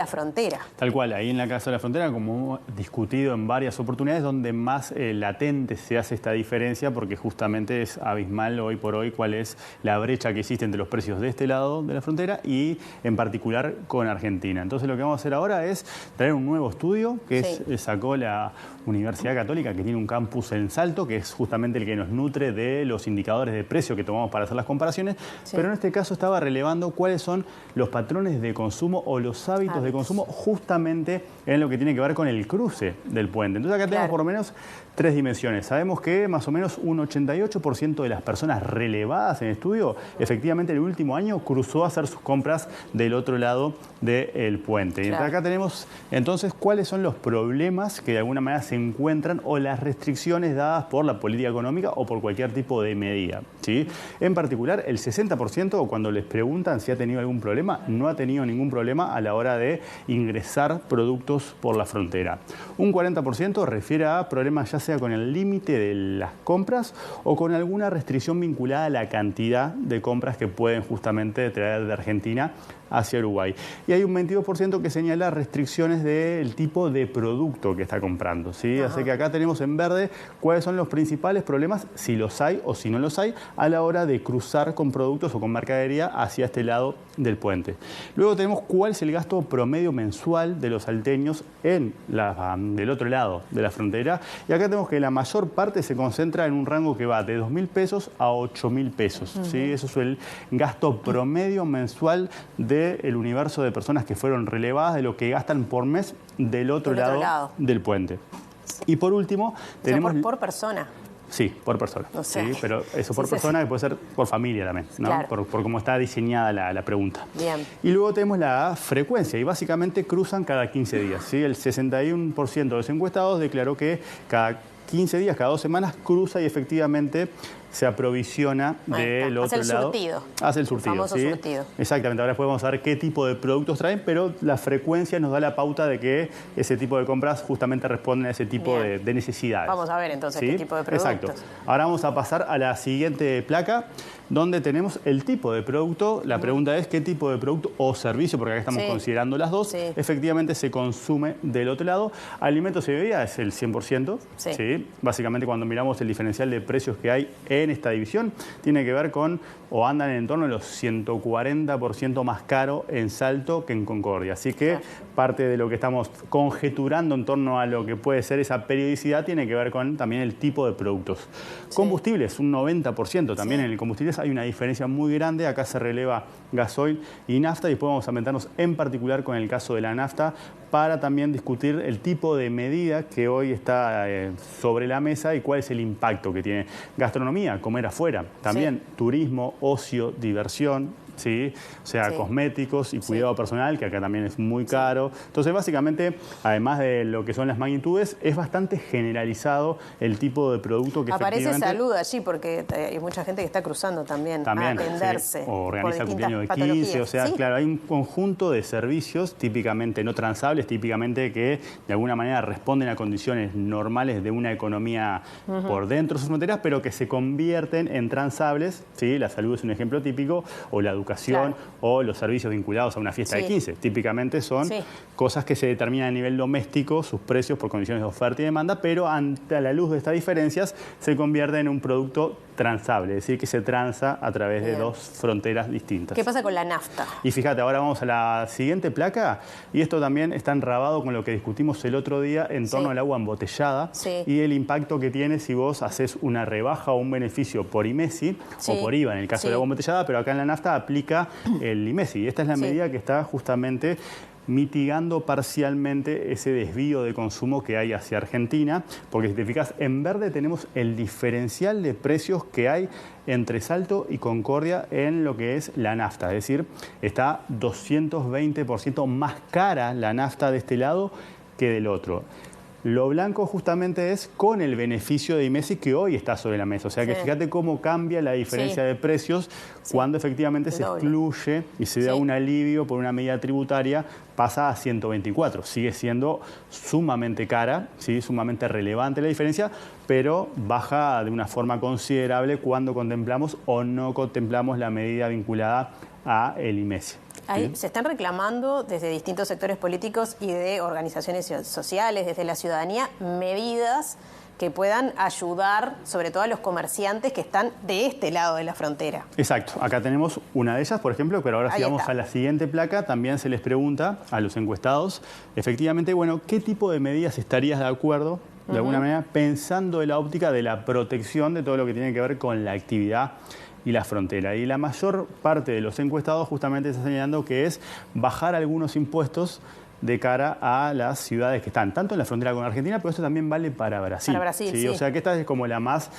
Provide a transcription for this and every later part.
la frontera. Tal cual, ahí en la Casa de la Frontera, como hemos discutido en varias oportunidades, donde más latente se hace esta diferencia, porque justamente es abismal hoy por hoy cuál es la brecha que existe entre los precios de este lado de la frontera y en particular con Argentina. Entonces lo que vamos a hacer ahora es traer un nuevo estudio que sacó la Universidad Católica, que tiene un campus en Salto, que es justamente el que nos nutre de los indicadores de precio que tomamos para hacer las comparaciones, pero en este caso estaba relevando cuáles son los patrones de consumo o los hábitos de consumo justamente en lo que tiene que ver con el cruce del puente. Entonces acá tenemos por lo menos tres dimensiones. Sabemos que más o menos un 88% de las personas relevadas en el estudio efectivamente el último año cruzó a hacer sus compras del otro lado del puente. Y acá tenemos entonces cuáles son los problemas que de alguna manera se encuentran o las restricciones dadas por la política económica o por cualquier tipo de medida, ¿sí? En particular, el 60% cuando les preguntan si ha tenido algún problema, no ha tenido ningún problema a la hora de ingresar productos por la frontera. Un 40% refiere a problemas ya sea con el límite de las compras o con alguna restricción vinculada a la cantidad de compras que pueden justamente traer de Argentina hacia Uruguay. Y hay un 22% que señala restricciones del tipo de producto que está comprando, ¿sí? Así que acá tenemos en verde cuáles son los principales problemas, si los hay o si no los hay, a la hora de cruzar con productos o con mercadería hacia este lado del puente. Luego tenemos cuál es el gasto promedio mensual de los salteños del otro lado de la frontera. Y acá tenemos que la mayor parte se concentra en un rango que va de 2.000 pesos a 8.000 pesos, ¿sí? Eso es el gasto promedio mensual del universo de personas que fueron relevadas de lo que gastan por mes del otro lado del puente. Y por último, tenemos... por persona. Sí, por persona. No sé. Sí, pero eso por persona, que puede ser por familia también, ¿no? Claro. Por cómo está diseñada la pregunta. Bien. Y luego tenemos la frecuencia, y básicamente cruzan cada 15 días, ¿sí? El 61% de los encuestados declaró que cada 15 días, cada 2 semanas, cruza y efectivamente se aprovisiona del otro lado. Hace el surtido. Famoso surtido. Exactamente. Ahora podemos saber qué tipo de productos traen, pero la frecuencia nos da la pauta de que ese tipo de compras justamente responden a ese tipo de necesidades. Vamos a ver entonces qué tipo de productos. Exacto. Ahora vamos a pasar a la siguiente placa, donde tenemos el tipo de producto. La pregunta es qué tipo de producto o servicio, porque acá estamos considerando las dos, efectivamente se consume del otro lado. Alimentos y bebidas es el 100%. ¿Sí? Básicamente cuando miramos el diferencial de precios que hay en esta división, tiene que ver con, o andan en torno a los 140% más caro en Salto que en Concordia. Así que parte de lo que estamos conjeturando en torno a lo que puede ser esa periodicidad tiene que ver con también el tipo de productos. Combustibles, un 90%. También en el combustible hay una diferencia muy grande. Acá se releva gasoil y nafta, y después vamos a meternos en particular con el caso de la nafta para también discutir el tipo de medida que hoy está sobre la mesa y cuál es el impacto que tiene. Gastronomía, comer afuera, también turismo, ocio, diversión, ¿sí? O sea, cosméticos y cuidado personal, que acá también es muy caro. Entonces, básicamente, además de lo que son las magnitudes, es bastante generalizado el tipo de producto que aparece salud allí, porque hay mucha gente que está cruzando también a atenderse. O organiza cumpleaños de 15, o sea, claro, hay un conjunto de servicios típicamente no transables, típicamente que de alguna manera responden a condiciones normales de una economía por dentro de sus fronteras, pero que se convierten en transables, ¿sí? La salud es un ejemplo típico, o la educación, o los servicios vinculados a una fiesta de 15. Típicamente son cosas que se determinan a nivel doméstico, sus precios por condiciones de oferta y demanda, pero ante la luz de estas diferencias se convierte en un producto transable, es decir, que se transa a través de dos fronteras distintas. ¿Qué pasa con la nafta? Y fíjate, ahora vamos a la siguiente placa, y esto también está enrabado con lo que discutimos el otro día en torno al agua embotellada y el impacto que tiene si vos haces una rebaja o un beneficio por IMESI o por IVA en el caso del agua embotellada, pero acá en la nafta aplica el IMESI. Y esta es la medida que está justamente mitigando parcialmente ese desvío de consumo que hay hacia Argentina, porque si te fijas, en verde tenemos el diferencial de precios que hay entre Salto y Concordia en lo que es la nafta, es decir, está 220% más cara la nafta de este lado que del otro. Lo blanco justamente es con el beneficio de IMESI que hoy está sobre la mesa. O sea que fíjate cómo cambia la diferencia de precios cuando efectivamente se excluye y se da un alivio por una medida tributaria, pasa a 124. Sigue siendo sumamente cara, ¿sí? Sumamente relevante la diferencia, pero baja de una forma considerable cuando contemplamos o no contemplamos la medida vinculada a el IMESI. Ahí se están reclamando desde distintos sectores políticos y de organizaciones sociales, desde la ciudadanía, medidas que puedan ayudar sobre todo a los comerciantes que están de este lado de la frontera. Exacto. Acá tenemos una de ellas, por ejemplo, pero ahora si vamos a la siguiente placa, también se les pregunta a los encuestados, efectivamente, bueno, ¿qué tipo de medidas estarías de acuerdo, de alguna manera, pensando en la óptica de la protección de todo lo que tiene que ver con la actividad y la frontera? Y la mayor parte de los encuestados justamente está señalando que es bajar algunos impuestos de cara a las ciudades que están tanto en la frontera con Argentina, pero esto también vale para Brasil. Para Brasil, sí. O sea que esta es como la más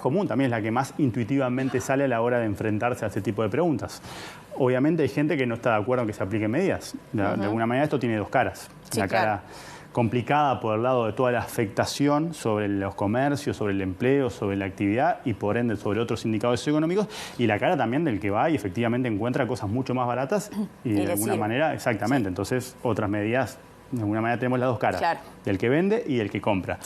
común, también es la que más intuitivamente sale a la hora de enfrentarse a este tipo de preguntas. Obviamente hay gente que no está de acuerdo en que se apliquen medidas. De alguna manera esto tiene dos caras. Sí, la cara complicada por el lado de toda la afectación sobre los comercios, sobre el empleo, sobre la actividad y por ende sobre otros indicadores económicos, y la cara también del que va y efectivamente encuentra cosas mucho más baratas y de alguna manera, exactamente, entonces otras medidas, de alguna manera tenemos las dos caras, del que vende y del que compra.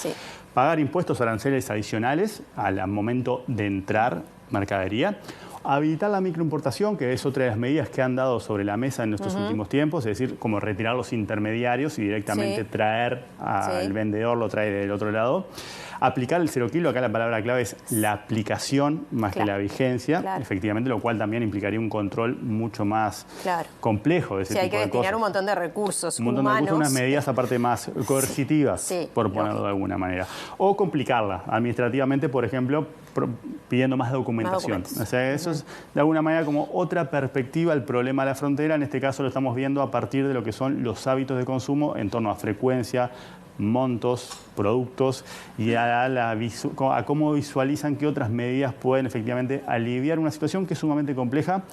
Pagar impuestos aranceles adicionales al momento de entrar mercadería. Habilitar la microimportación, que es otra de las medidas que han dado sobre la mesa en estos últimos tiempos, es decir, como retirar los intermediarios y directamente traer al vendedor, lo trae del otro lado. Aplicar el 0 kilo, acá la palabra clave es la aplicación más que la vigencia, efectivamente, lo cual también implicaría un control mucho más complejo de ese tipo de cosas. Hay que destinar un montón de recursos humanos. Un montón de recursos, unas medidas aparte más coercitivas, por ponerlo de alguna manera. O complicarla administrativamente, por ejemplo, pidiendo más documentación. O sea, eso es de alguna manera como otra perspectiva al problema de la frontera. En este caso lo estamos viendo a partir de lo que son los hábitos de consumo en torno a frecuencia, montos, productos y a cómo visualizan que otras medidas pueden efectivamente aliviar una situación que es sumamente compleja,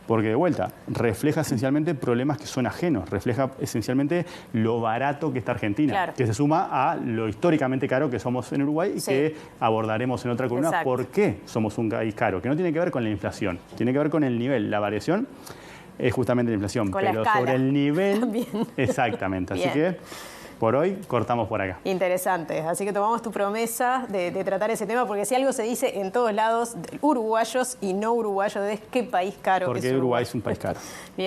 porque de vuelta refleja esencialmente problemas que son ajenos, refleja esencialmente lo barato que está Argentina, que se suma a lo históricamente caro que somos en Uruguay y que abordaremos en otra columna por qué somos un país caro, que no tiene que ver con la inflación, tiene que ver con el nivel, la variación es justamente la inflación, pero sobre el nivel también. Exactamente, así que por hoy cortamos por acá. Interesante. Así que tomamos tu promesa de tratar ese tema, porque si algo se dice en todos lados, uruguayos y no uruguayos, es qué país caro. Porque Uruguay es un país caro. Bien.